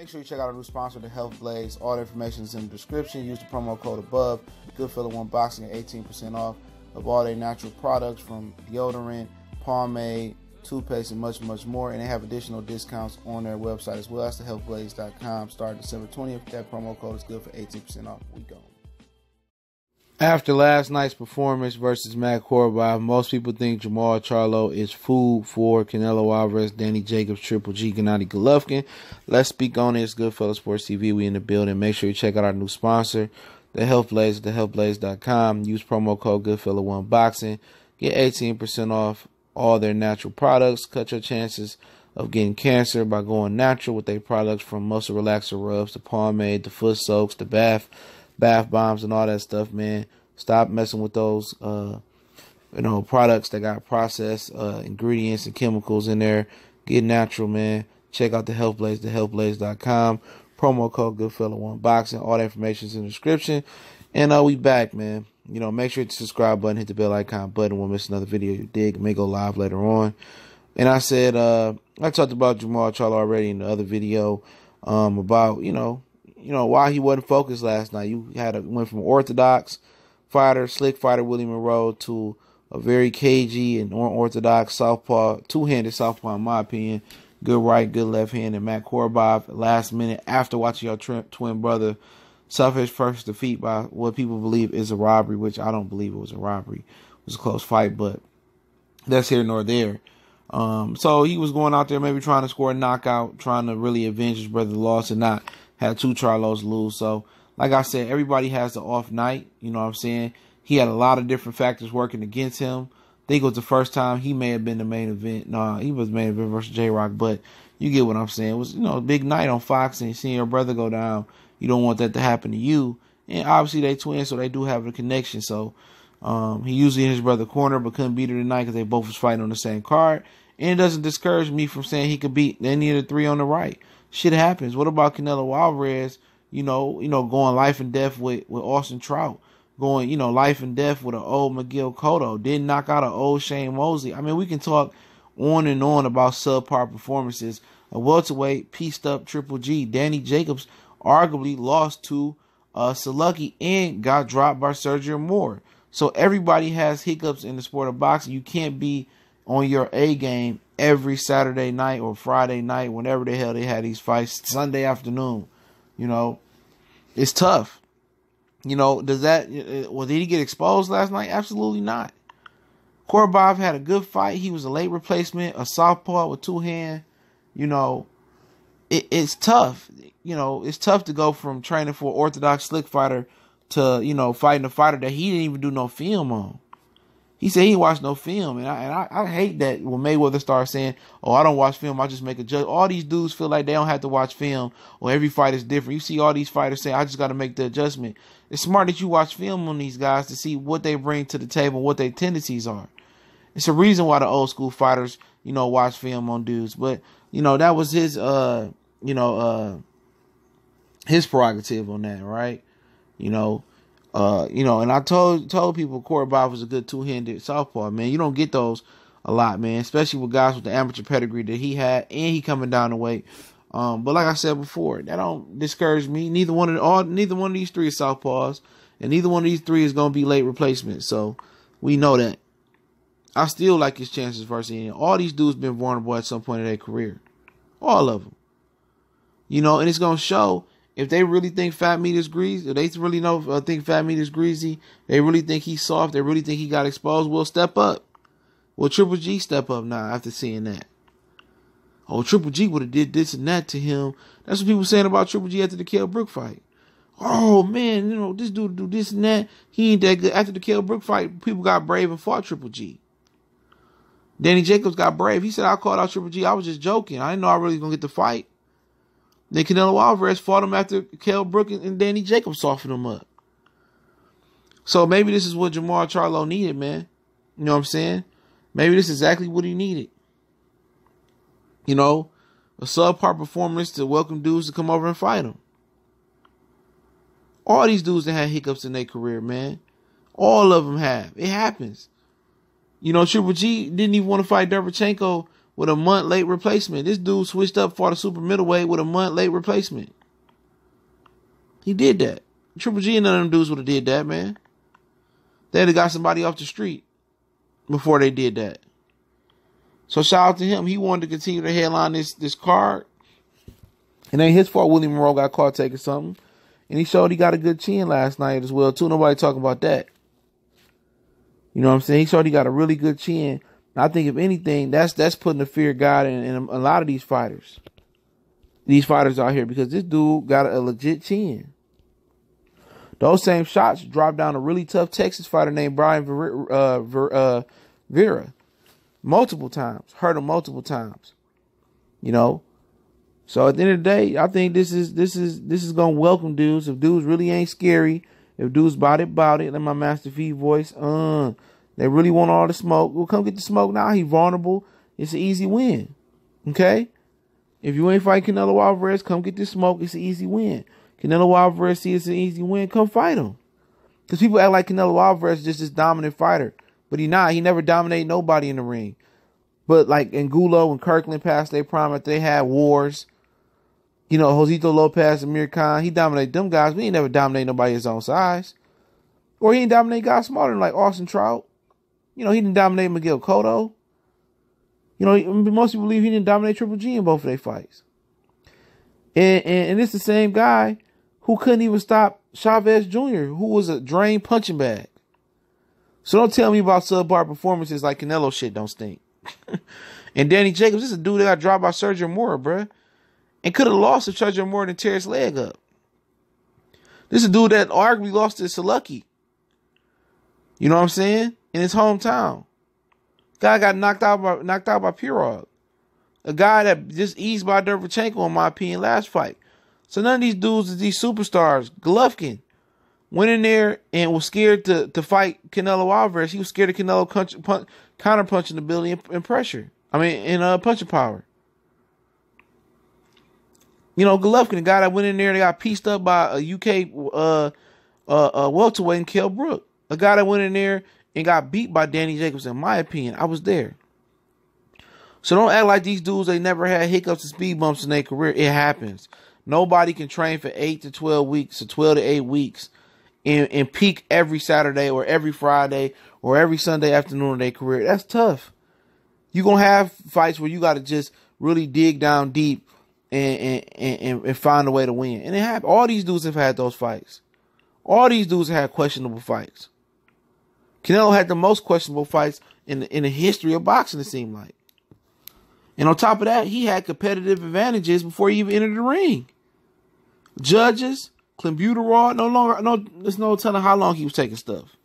Make sure you check out our new sponsor, the Health Blaze. All the information is in the description. Use the promo code above. Goodfella1 Boxing at 18% off of all their natural products from deodorant, pomade, toothpaste, and much, much more. And they have additional discounts on their website as well. That's thehealthblaze.com. Starting December 20th. That promo code is good for 18% off. We go. After last night's performance versus Matt Korobov, most people think Jermall Charlo is food for Canelo Alvarez, Danny Jacobs, Triple G, Gennady Golovkin. Let's speak on it. It's Goodfella Sports TV. We in the building. Make sure you check out our new sponsor, the Health Blaze, thehealthblaze.com. Use promo code Goodfella1 Boxing. Get 18% off all their natural products. Cut your chances of getting cancer by going natural with their products, from muscle relaxer rubs to pomade, to foot soaks, to bath bombs and all that stuff, man. Stop messing with those products that got processed ingredients and chemicals in there. Get natural, man. Check out the Health Blaze, thehealthblaze.com. Promo code Goodfella1 Boxing. All the information is in the description. And we back, man. Make sure to subscribe button, hit the bell icon button. We'll miss another video you dig. It may go live later on. And I said, I talked about Jermall Charlo already in the other video about, why he wasn't focused last night. You went from orthodox fighter, slick fighter Willie Monroe, to a very cagey and unorthodox southpaw, two-handed southpaw in my opinion. Good right, good left hand, and Matt Korobov last minute after watching your twin brother suffer his first defeat by what people believe is a robbery, which I don't believe it was a robbery. It was a close fight, but that's here nor there. So he was going out there maybe trying to score a knockout, trying to really avenge his brother's loss and not have two Charlos lose. So, like I said, everybody has the off night. You know what I'm saying? He had a lot of different factors working against him. I think it was the first time he may have been the main event. No, he was main event versus J-Rock, but you get what I'm saying. It was, a big night on Fox, and seeing your brother go down, you don't want that to happen to you. And obviously they twins, so they do have a connection. So he usually in his brother's corner, but couldn't beat her tonight because they both was fighting on the same card. And it doesn't discourage me from saying he could beat any of the three on the right. Shit happens. What about Canelo Alvarez, going life and death with Austin Trout, going, life and death with an old Miguel Cotto, didn't knock out an old Shane Mosley. I mean, we can talk on and on about subpar performances. A welterweight, pieced up Triple G, Danny Jacobs, arguably lost to Saluki and got dropped by Sergio Moore. So everybody has hiccups in the sport of boxing. You can't be on your A game every Saturday night or Friday night, whenever the hell they had these fights, Sunday afternoon. It's tough. Did he get exposed last night? Absolutely not. Korobov had a good fight. He was a late replacement, a southpaw with two hands. It's tough. It's tough to go from training for an orthodox slick fighter to, fighting a fighter that he didn't even do no film on. He said he watched no film, and I hate that when Mayweather starts saying, "Oh, I don't watch film, I just make a judge." All these dudes feel like they don't have to watch film, or every fight is different. You see all these fighters say, "I just got to make the adjustment." It's smart that you watch film on these guys to see what they bring to the table, what their tendencies are. It's a reason why the old school fighters, watch film on dudes. But that was his, his prerogative on that, right? And I told people Korobov was a good two-handed southpaw, man. You don't get those a lot, man, especially with guys with the amateur pedigree that he had, and he coming down the weight. But like I said before, that don't discourage me. Neither one of these three is southpaws, and neither one of these three is gonna be late replacements. So we know that. I still like his chances versus him. All these dudes been vulnerable at some point in their career, all of them. And it's gonna show. If they really think fat meat is greasy, if they really think fat meat is greasy, they really think he's soft, they really think he got exposed, well, step up. Well, Triple G step up now after seeing that. Oh, Triple G would have did this and that to him. That's what people saying about Triple G after the Kell Brook fight. Oh, man, this dude do this and that. He ain't that good. After the Kell Brook fight, people got brave and fought Triple G. Danny Jacobs got brave. He said, I called out Triple G. I was just joking. I didn't know I really was going to get the fight. Then Canelo Alvarez fought him after Kell Brook and Danny Jacobs softened him up. So maybe this is what Jermall Charlo needed, man. You know what I'm saying? Maybe this is exactly what he needed. A subpar performance to welcome dudes to come over and fight him. All these dudes that had hiccups in their career, man. All of them have. It happens. Triple G didn't even want to fight Derevchenko with a month late replacement. This dude switched up for the super middleweight with a month late replacement. He did that. Triple G and none of them dudes would have did that, man. They'd have got somebody off the street before they did that. So shout out to him. He wanted to continue to headline this card. It ain't his fault Willie Monroe got caught taking something. And he showed he got a good chin last night as well, too. Nobody talking about that. You know what I'm saying? He showed he got a really good chin. I think if anything, that's putting the fear of God in a lot of these fighters. These fighters out here, because this dude got a legit chin. Those same shots dropped down a really tough Texas fighter named Brian Vera. Multiple times. Hurt him multiple times. You know? So at the end of the day, I think this is gonna welcome dudes. If dudes really ain't scary, if dudes bout it, let my Master Heath voice, they really want all the smoke. Well, come get the smoke now. He vulnerable. It's an easy win. Okay? If you ain't fighting Canelo Alvarez, come get the smoke. It's an easy win. Canelo Alvarez see it's an easy win, come fight him. Because people act like Canelo Alvarez is just this dominant fighter. But he not. He never dominated nobody in the ring. But like Angulo and Kirkland past their prime after they had wars. You know, Josito Lopez, Amir Khan, he dominated them guys. We ain't never dominated nobody his own size. Or he ain't dominate guys smaller than like Austin Trout. You know, he didn't dominate Miguel Cotto. You know, most people believe he didn't dominate Triple G in both of their fights. And it's the same guy who couldn't even stop Chavez Jr., who was a drained punching bag. So don't tell me about subpar performances like Canelo shit don't stink. And Danny Jacobs, this is a dude that got dropped by Sergio Mora, bruh. And could have lost if Sergio Mora didn't tear his leg up. This is a dude that arguably lost to Saluki. You know what I'm saying? In his hometown. Guy got knocked out by Pirog. A guy that just eased by Derevchenko, in my opinion, last fight. So none of these dudes is these superstars. Golovkin went in there and was scared to fight Canelo Alvarez. He was scared of Canelo counter-punching ability and pressure. I mean, and punching power. You know, Golovkin, the guy that went in there and got pieced up by a UK welterweight in Kell Brook. A guy that went in there and got beat by Danny Jacobs, in my opinion. I was there. So don't act like these dudes, they never had hiccups and speed bumps in their career. It happens. Nobody can train for 8 to 12 weeks or 12 to 8 weeks and peak every Saturday or every Friday or every Sunday afternoon of their career. That's tough. You're going to have fights where you got to just really dig down deep and find a way to win. And it happened. All these dudes have had those fights. All these dudes have had questionable fights. Canelo had the most questionable fights in the history of boxing, it seemed like. And on top of that, he had competitive advantages before he even entered the ring. Judges, clenbuterol, there's no telling how long he was taking stuff.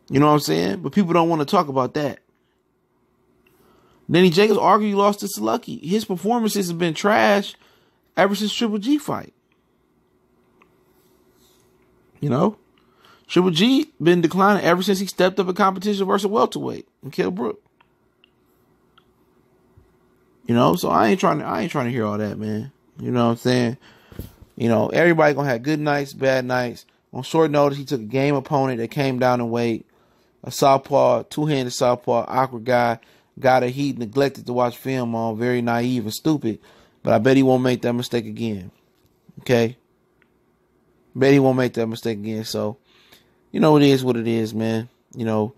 You know what I'm saying? But people don't want to talk about that. Danny Jacobs arguably lost to Saluki. His performances have been trash ever since Triple G fight. You know? Triple G been declining ever since he stepped up in competition versus welterweight in Kell Brook. You know, so I ain't trying to hear all that, man. You know what I'm saying? You know, everybody gonna have good nights, bad nights. On short notice, he took a game opponent that came down in weight. A southpaw, two-handed southpaw, awkward guy that he neglected to watch film on, very naive and stupid. But I bet he won't make that mistake again. Okay? Bet he won't make that mistake again. So, you know, it is what it is, man. You know,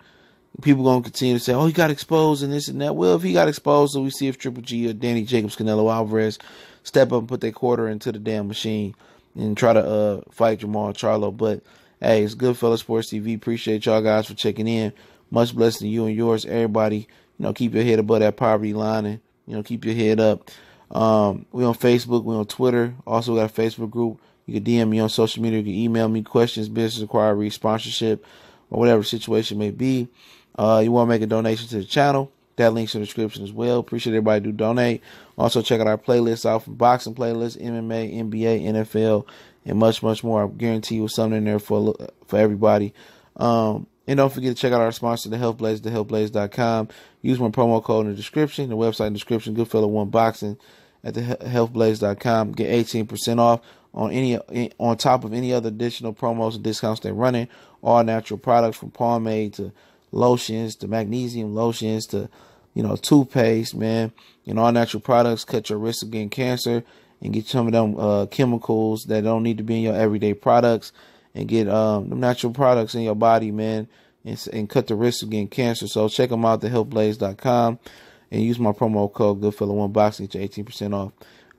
people going to continue to say, oh, he got exposed and this and that. Well, if he got exposed, so we see if Triple G or Danny Jacobs, Canelo Alvarez step up and put their quarter into the damn machine and try to fight Jermall Charlo. But, hey, it's Goodfellas Sports TV. Appreciate y'all guys for checking in. Much blessing to you and yours, everybody. You know, keep your head above that poverty line and, you know, keep your head up. We on Facebook. We on Twitter. Also, we got a Facebook group. You can DM me on social media. You can email me questions, business inquiries, sponsorship, or whatever situation may be. You want to make a donation to the channel, that link's in the description as well. Appreciate everybody who donate. Also, check out our playlists out from boxing playlists, MMA, NBA, NFL, and much, much more. I guarantee you something in there for everybody. And don't forget to check out our sponsor, The Health Blaze, thehealthblaze.com. Use my promo code in the description, the website in the description, Goodfella1 Boxing at thehealthblaze.com. Get 18% off on top of any other additional promos and discounts they're running. All natural products from pomade to lotions to magnesium lotions to toothpaste, man, and all natural products. Cut your risk of getting cancer and get some of them chemicals that don't need to be in your everyday products, and get them natural products in your body, man, and cut the risk of getting cancer. So check them out, thehealthblaze.com, and use my promo code Goodfella1Boxing to get your 18% off.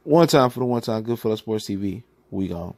One time for the one time, Goodfella Sports TV. We gone.